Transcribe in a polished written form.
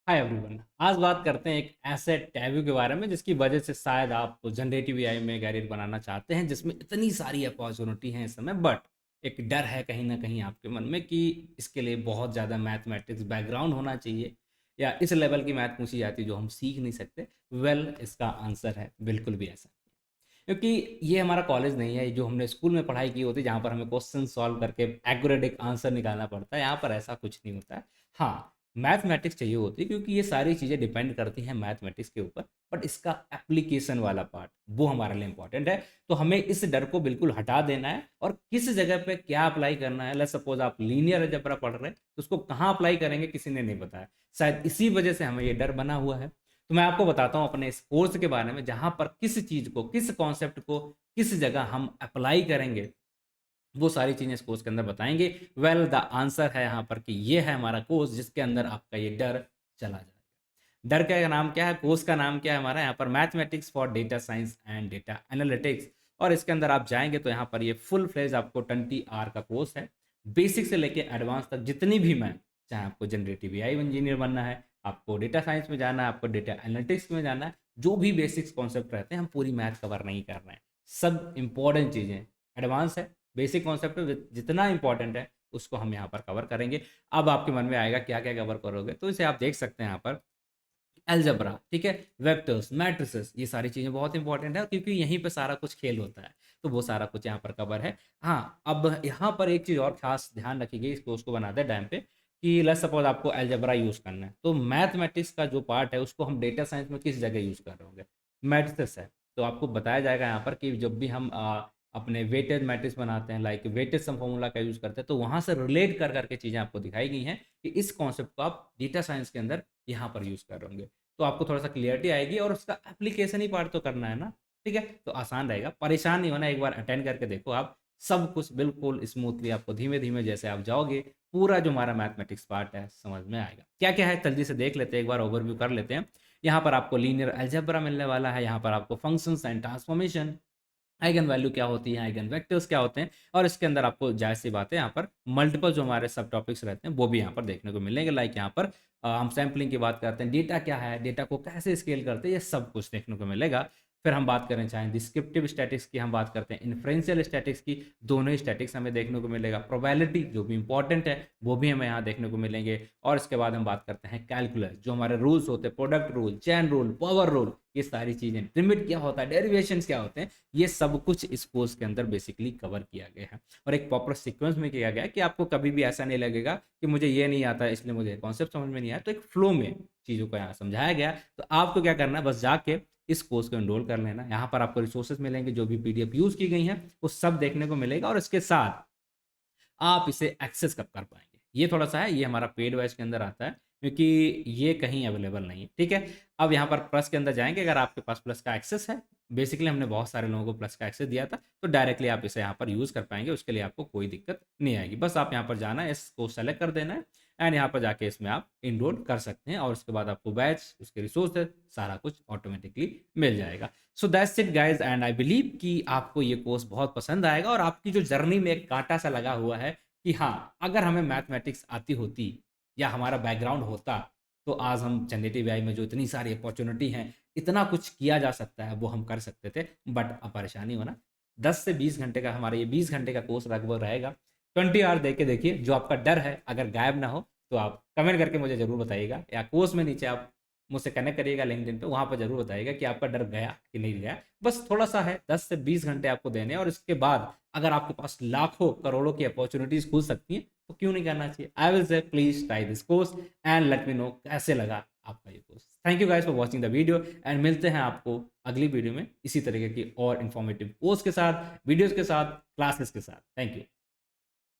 Hi everyone. आज बात करते हैं एक ऐसे टैबू के बारे में जिसकी वजह से शायद आप जनरेटिव एआई में कैरियर बनाना चाहते हैं, जिसमें इतनी सारी अपॉर्चुनिटी हैं इस समय, बट एक डर है कहीं ना कहीं आपके मन में कि इसके लिए बहुत ज़्यादा मैथमेटिक्स बैकग्राउंड होना चाहिए या इस लेवल की मैथ पूछी जाती है जो हम सीख नहीं सकते। इसका आंसर है बिल्कुल भी ऐसा नहीं है। क्योंकि ये हमारा कॉलेज नहीं है जो हमने स्कूल में पढ़ाई की होती है, जहाँ पर हमें क्वेश्चन सॉल्व करके एक्यूरेट एक आंसर निकालना पड़ता है। यहाँ पर ऐसा कुछ नहीं होता है। हाँ, मैथमेटिक्स चाहिए होती है क्योंकि ये सारी चीज़ें डिपेंड करती हैं मैथमेटिक्स के ऊपर, बट इसका एप्लीकेशन वाला पार्ट वो हमारे लिए इंपॉर्टेंट है। तो हमें इस डर को बिल्कुल हटा देना है और किस जगह पे क्या अप्लाई करना है। लेट्स सपोज आप लीनियर अलजेब्रा पढ़ रहे हैं तो उसको कहाँ अप्लाई करेंगे किसी ने नहीं बताया। शायद इसी वजह से हमें ये डर बना हुआ है। तो मैं आपको बताता हूँ अपने इस कोर्स के बारे में, जहाँ पर किस चीज़ को, किस कॉन्सेप्ट को किस जगह हम अप्लाई करेंगे, वो सारी चीज़ें इस कोर्स के अंदर बताएँगे। द आंसर है यहाँ पर कि ये है हमारा कोर्स जिसके अंदर आपका ये डर चला जाएगा। डर का नाम क्या है, कोर्स का नाम क्या है हमारा, यहाँ पर mathematics for data science and data analytics. और इसके अंदर आप जाएँगे तो यहाँ पर ये फुल फ्लेज आपको 20 आवर का कोर्स है। बेसिक से लेके एडवांस तक जितनी भी मैथ, चाहे आपको जनरेटिव एआई इंजीनियर बनना है, आपको डेटा साइंस में जाना है, आपको डेटा एनालिटिक्स में जाना है, जो भी बेसिक्स कॉन्सेप्ट रहते हैं हम पूरी मैथ कवर नहीं कर रहे हैं। सब इंपॉर्टेंट चीज़ें एडवांस है, बेसिक कॉन्सेप्ट जितना इंपॉर्टेंट है उसको हम यहाँ पर कवर करेंगे। अब आपके मन में आएगा क्या क्या कवर करोगे, तो इसे आप देख सकते हैं यहाँ पर। अलजेब्रा, ठीक है, वेक्टर्स, मैट्रिसेस, ये सारी चीज़ें बहुत इंपॉर्टेंट है क्योंकि यहीं पे सारा कुछ खेल होता है। तो वो सारा कुछ यहाँ पर कवर है। हाँ, अब यहाँ पर एक चीज़ और खास ध्यान रखिएगा इस कोर्स को बनाते टाइम पे, कि लेट्स सपोज आपको अलजेब्रा यूज़ करना है तो मैथमेटिक्स का जो पार्ट है उसको हम डेटा साइंस में किस जगह यूज़ कर रहे होंगे। मैट्रिसेस है तो आपको बताया जाएगा यहाँ पर कि जब भी हम अपने वेटेड मैट्रिक्स बनाते हैं, लाइक वेटेड सम फॉर्मूला का यूज़ करते हैं, तो वहाँ से रिलेट कर करके चीज़ें आपको दिखाई गई हैं कि इस कॉन्सेप्ट को आप डेटा साइंस के अंदर यहाँ पर यूज़ कर रहे होंगे। तो आपको थोड़ा-सा क्लैरिटी आएगी और उसका एप्लीकेशन ही पार्ट तो करना है ना, ठीक है? तो आसान रहेगा, परेशान नहीं होना, एक बार अटेंड करके देखो आप, सब कुछ बिल्कुल स्मूथली आपको धीमे-धीमे जैसे आप जाओगे, पूरा जो हमारा मैथमेटिक्स पार्ट है समझ में आएगा। क्या-क्या है जल्दी से देख लेते हैं, एक बार ओवरव्यू कर लेते हैं। यहाँ पर आपको लीनियर अलजेब्रा मिलने वाला है, यहाँ पर आपको functions and transformation, eigen value क्या होती है, आइगन वेक्टर्स क्या होते हैं, और इसके अंदर आपको ज़ाहिर-सी बात है यहाँ पर मल्टीपल जो हमारे सब टॉपिक्स रहते हैं वो भी यहाँ पर देखने को मिलेंगे। लाइक यहाँ पर हम सैंपलिंग की बात करते हैं, डेटा क्या है, डेटा को कैसे स्केल करते हैं, ये सब कुछ देखने को मिलेगा। फिर हम बात करें चाहे डिस्क्रिप्टिव स्टैटिक्स की, हम बात करते हैं इन्फ्रेंशियल स्टैटिक्स की, दोनों ही स्टैटिक्स हमें देखने को मिलेगा। प्रोबेबिलिटी जो भी इंपॉर्टेंट है वो भी हमें यहाँ देखने को मिलेंगे। और इसके बाद हम बात करते हैं कैलकुलस, जो हमारे रूल्स होते हैं, product rule, chain rule, power rule, ये सारी चीज़ें, लिमिट क्या होता है, डेरिवेशंस क्या होते हैं, ये सब कुछ इस कोर्स के अंदर बेसिकली कवर किया गया है। और एक प्रॉपर सीक्वेंस में किया गया है कि आपको कभी भी ऐसा नहीं लगेगा कि मुझे ये नहीं आता है इसलिए मुझे कॉन्सेप्ट समझ में नहीं आया। तो एक फ्लो में चीज़ों को यहाँ समझाया गया। तो आपको क्या करना है, बस जाके इस कोर्स को एनरोल कर लेना। यहाँ पर आपको रिसोर्सेज मिलेंगे, जो भी पीडीएफ यूज़ की गई हैं वो सब देखने को मिलेगा, और इसके साथ आप इसे एक्सेस कब कर पाएँगे? ये थोड़ा-सा है, ये हमारा पेड बैच के अंदर आता है क्योंकि ये कहीं अवेलेबल नहीं है, ठीक है? अब यहाँ पर प्लस के अंदर जाएँगे, अगर आपके पास प्लस का एक्सेस है, बेसिकली हमने बहुत सारे लोगों को प्लस का एक्सेस दिया था, तो डायरेक्टली आप इसे यहाँ पर यूज़ कर पाएँगे, उसके लिए आपको कोई दिक्कत नहीं आएगी। बस आप यहाँ पर जाना है, इसको सेलेक्ट कर देना है एंड यहाँ पर जाके इसमें आप एनरोल कर सकते हैं, और उसके बाद आपको बैच, उसके रिसोर्सेज़, सारा कुछ ऑटोमेटिकली मिल जाएगा। So that's it guys, and I believe कि आपको ये कोर्स बहुत पसंद आएगा और आपकी जो जर्नी में एक काँटा सा लगा हुआ है कि हाँ, अगर हमें मैथमेटिक्स आती होती या हमारा बैकग्राउंड होता, तो आज हम जनरेटिव एआई में जो इतनी सारी अपॉर्च्युनिटी हैं, इतना कुछ किया जा सकता है, वो हम कर सकते थे। बट अब परेशानी हो ना, 10 से 20 घंटे का हमारा ये 20 घंटे का कोर्स लगभग रहेगा। 20 आवर दे के देखिए, जो आपका डर है अगर गायब ना हो, तो आप कमेंट करके मुझे ज़रूर बताइएगा, या कोर्स में नीचे आप मुझसे कनेक्ट करिएगा लिंक्डइन पे, वहाँ पर ज़रूर बताइएगा कि आपका डर गया कि नहीं गया। बस थोड़ा-सा है, 10 से 20 घंटे आपको देने हैं, और इसके बाद अगर आपके पास लाखों, करोड़ों की अपॉर्च्युनिटीज़ खुल सकती हैं, तो क्यों नहीं करना चाहिए? I will say please try this course and let me know कैसे लगा आपका ये course. Thank you guys for watching the video, and मिलते हैं आपको अगली वीडियो में इसी तरीके की और इन्फॉर्मेटिव कोर्स के साथ, वीडियोज़ के साथ, क्लासेस के साथ। Thank you.